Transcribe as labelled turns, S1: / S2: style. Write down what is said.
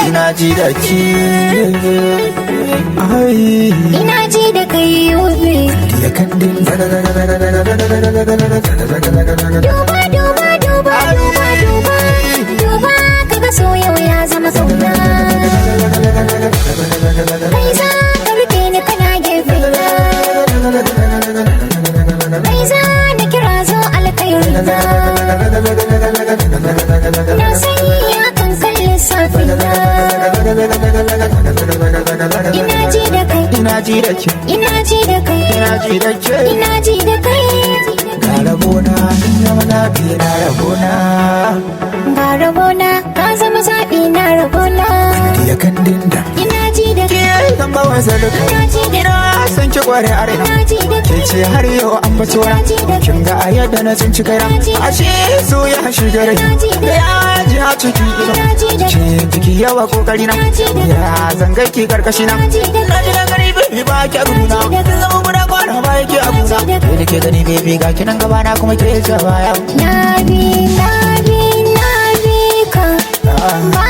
S1: ina ji da ke.
S2: ina ji da kai yobe.
S1: Ya kandin
S2: Duba duba duba duba duba duba kaga so yau ya zama sauna. Kai za ka rike ni kana gefe na. Kai za na kira zo alkhairi na. Na sanya kan kalli safi na. Ina ji da kai,
S1: ina ji da ke,
S2: ina ji da kai,
S1: ina ji da ke.
S2: ina ji da kai.
S1: Ga rabona in zama lafiya na rabona.
S2: Ga rabona ka zama zaɓi na rabona.
S1: Ya kandin da
S2: Ina ji da kai,
S1: zan ba wasa da kai.
S2: ina ji da
S1: Ina san ki kware a raina.
S2: ina ji da
S1: Ke
S2: kai.
S1: ce har yau an bace wara. Kin ga a yadda na tsinci kaina. Ashe so ya shiga rai. Da ya ji a cikin ido. Ke jiki yawa kokari na. Ya zanga ki karkashi na. Na ji da gari baby ba ki a guduna. Kin zama guda kwana ba ki a guduna. Ke da ke gani baby ga kinan gaba na kuma ke ce baya.
S2: Na bi ka. Ba